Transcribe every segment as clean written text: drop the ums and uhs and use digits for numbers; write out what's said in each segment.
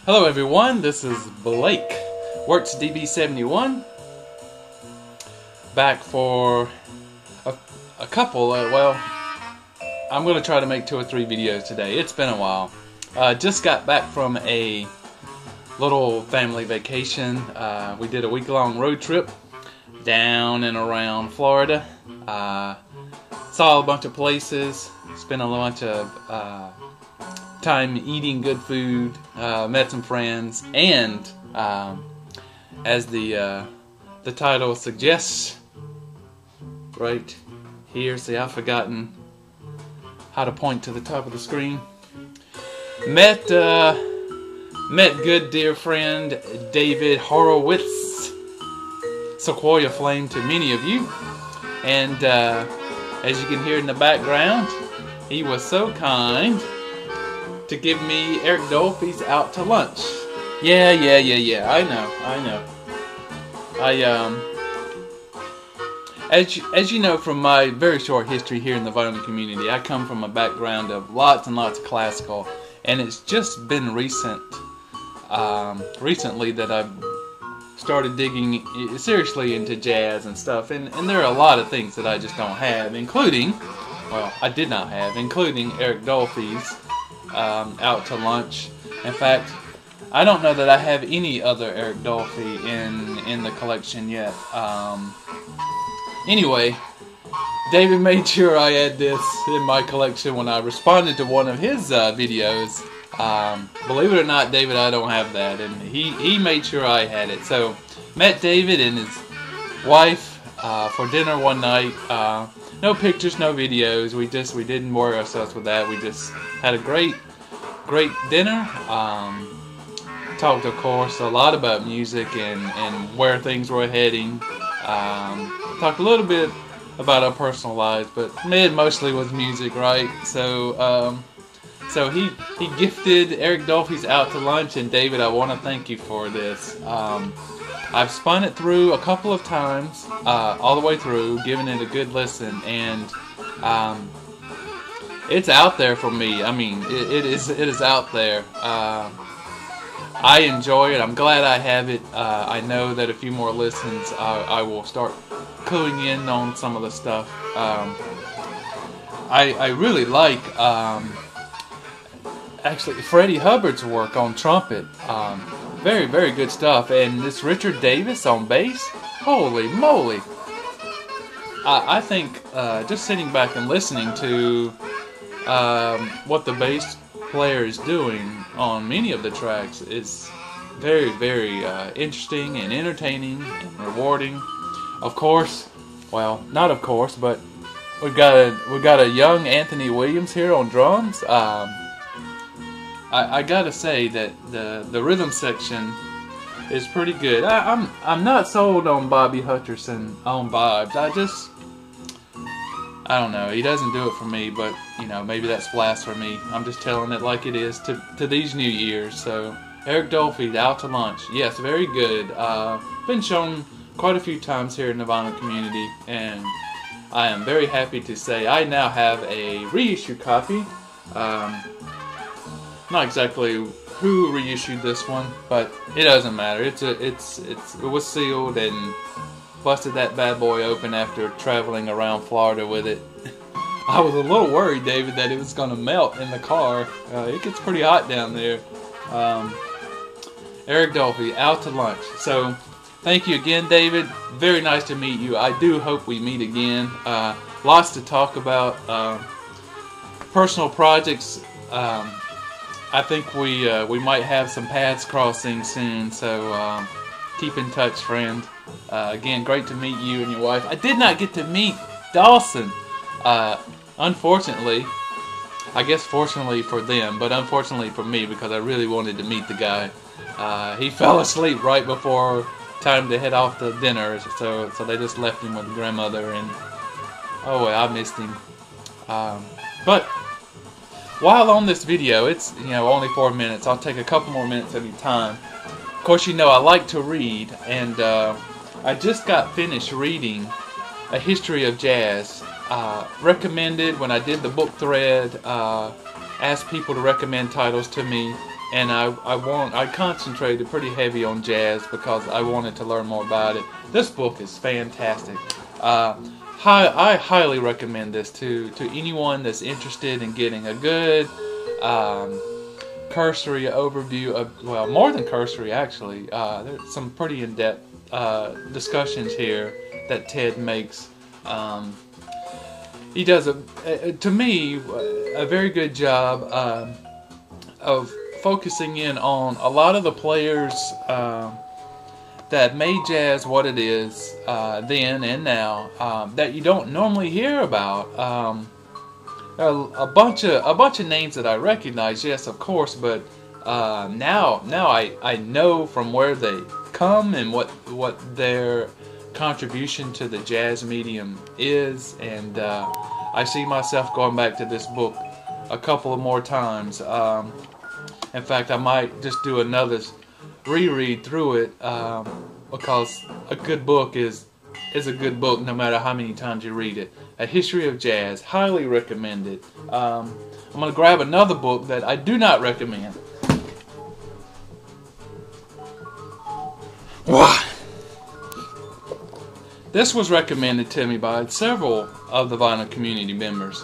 Hello everyone, this is Blake, Works DB71, back for a couple, well, I'm going to try to make 2 or 3 videos today. It's been a while. Just got back from a little family vacation. We did a week-long road trip down and around Florida. Saw a bunch of places, spent a bunch of time eating good food, met some friends, and as the title suggests, right here, see, I've forgotten how to point to the top of the screen. Met good dear friend David Horowitz, sequouiaflame to many of you, and as you can hear in the background, he was so kind to give me Eric Dolphy's Out to Lunch. Yeah, I know. As you know from my very short history here in the violin community, I come from a background of lots and lots of classical, and it's just been recently that I've started digging seriously into jazz and stuff, and there are a lot of things that I just don't have, including, well, I did not have, including Eric Dolphy's Out to Lunch. In fact, I don't know that I have any other Eric Dolphy in the collection yet. Anyway, David made sure I had this in my collection when I responded to one of his videos. Believe it or not, David, I don't have that, and he made sure I had it. So, met David and his wife for dinner one night. No pictures, no videos. We didn't worry ourselves with that. We just had a great dinner. Talked, of course, a lot about music and where things were heading. Talked a little bit about our personal lives, but mostly was music, right? So he gifted Eric Dolphy's Out to Lunch, and David, I want to thank you for this. I've spun it through a couple of times, all the way through, giving it a good listen, and it's out there for me. I mean, it is out there. I enjoy it. I'm glad I have it. I know that a few more listens, I will start cluing in on some of the stuff. I really like actually Freddie Hubbard's work on trumpet. Very, very good stuff. And this Richard Davis on bass, holy moly! I think just sitting back and listening to what the bass player is doing on many of the tracks is very, very interesting and entertaining and rewarding. Of course, well, not of course, but we've got a young Anthony Williams here on drums. I gotta say that the rhythm section is pretty good. I'm not sold on Bobby Hutcherson on vibes. I don't know. He doesn't do it for me, but you know, maybe that's blasphemy. I'm just telling it like it is to these new years. So Eric Dolphy, Out to Lunch, yes, very good. Been shown quite a few times here in the vinyl community, and I am very happy to say I now have a reissue copy. Not exactly who reissued this one, but it doesn't matter. It was sealed and busted that bad boy open after traveling around Florida with it. I was a little worried, David, that it was going to melt in the car. It gets pretty hot down there. Eric Dolphy, Out to Lunch. So, thank you again, David. Very nice to meet you. I do hope we meet again. Lots to talk about. Personal projects. I think we might have some paths crossing soon. So keep in touch, friend. Again, great to meet you and your wife. I did not get to meet Dawson. Unfortunately, I guess fortunately for them, but unfortunately for me, because I really wanted to meet the guy. He fell asleep right before time to head off to dinner, so they just left him with grandmother, and oh well, I missed him. But while on this video, it's only 4 minutes. I'll take a couple more minutes of your time. Of course, I like to read, and I just got finished reading A History of Jazz. Recommended when I did the book thread. Asked people to recommend titles to me. and I concentrated pretty heavy on jazz because I wanted to learn more about it. This book is fantastic. I highly recommend this to anyone that's interested in getting a good cursory overview of, well, more than cursory actually. There's some pretty in-depth discussions here that Ted makes. He does, to me, a very good job of focusing in on a lot of the players that made jazz what it is then and now that you don't normally hear about. A bunch of names that I recognize, yes, of course, but now I know from where they come and what their contribution to the jazz medium is, and I see myself going back to this book a couple of more times. In fact, I might just do another reread through it because a good book is a good book no matter how many times you read it. A History of Jazz, highly recommended. I'm going to grab another book that I do not recommend. This was recommended to me by several of the vinyl community members.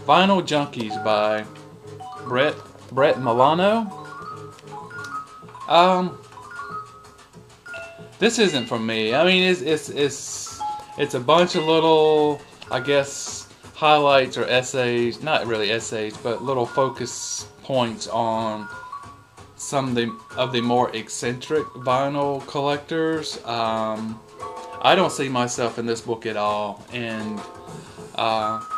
Vinyl Junkies by Brett Milano. This isn't for me. I mean, it's a bunch of little, I guess, highlights or essays, not really essays, but little focus points on some of the more eccentric vinyl collectors. I don't see myself in this book at all, and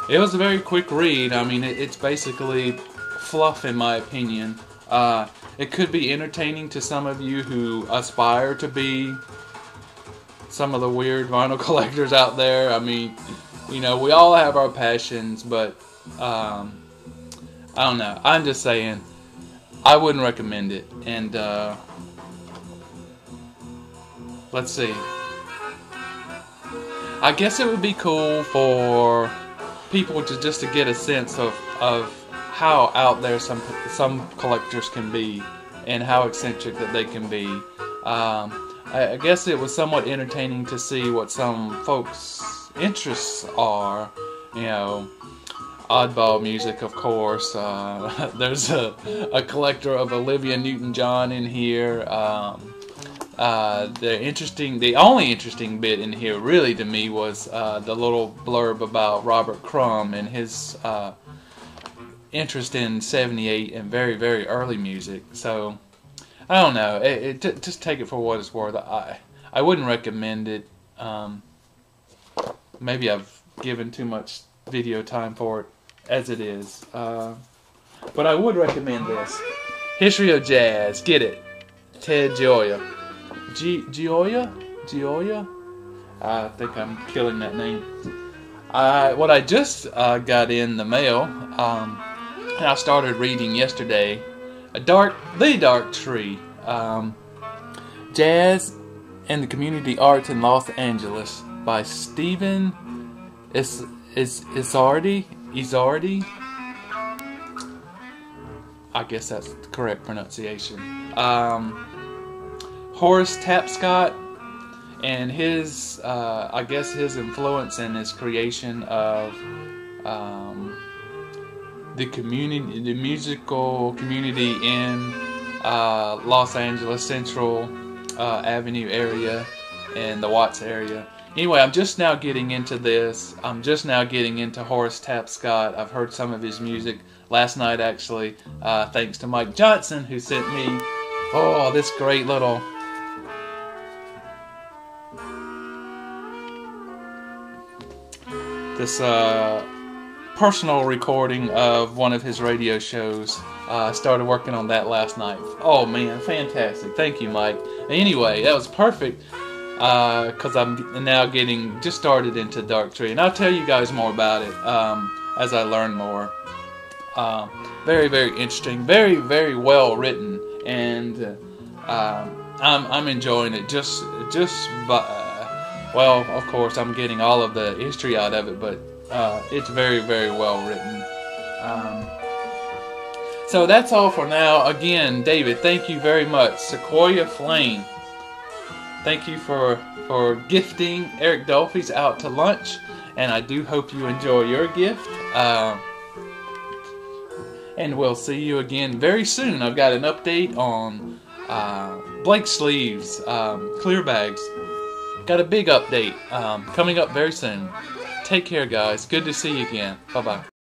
it was a very quick read. I mean, it's basically fluff in my opinion. It could be entertaining to some of you who aspire to be some of the weird vinyl collectors out there. I mean, you know, we all have our passions, but I don't know. I'm just saying, I wouldn't recommend it. And let's see. I guess it would be cool for people just to get a sense of how out there some collectors can be and how eccentric that they can be. I guess it was somewhat entertaining to see what some folks' interests are. You know, oddball music, of course. There's a collector of Olivia Newton-John in here. The only interesting bit in here, really, to me, was the little blurb about Robert Crumb and his interest in 78 and very, very early music. So, I don't know. Just take it for what it's worth. I wouldn't recommend it. Maybe I've given too much video time for it as it is. But I would recommend this. History of Jazz. Get it. Ted Gioia. Gioia? I think I'm killing that name. What I just got in the mail, and I started reading yesterday, The Dark Tree, Jazz and the Community Arts in Los Angeles by Stephen Izzardi. I guess that's the correct pronunciation. Horace Tapscott and his, I guess his influence and his creation of the musical community in Los Angeles Central Avenue area and the Watts area. Anyway, I'm just now getting into this. I'm just now getting into Horace Tapscott. I've heard some of his music last night, actually, thanks to Mike Johnson, who sent me, this great little personal recording of one of his radio shows. Started working on that last night. Oh man, fantastic. Thank you, Mike. Anyway, that was perfect because I'm now just started into Dark Tree, and I'll tell you guys more about it as I learn more. Very, very interesting. Very, very well written, and I'm enjoying it. Well, of course, I'm getting all of the history out of it, but it's very, very well written. So that's all for now. Again, David, thank you very much. seqouiaflame, thank you for gifting Eric Dolphy's out to lunch, and I do hope you enjoy your gift. And we'll see you again very soon. I've got an update on Blake sleeves, clear bags. Got a big update coming up very soon. Take care, guys. Good to see you again. Bye-bye.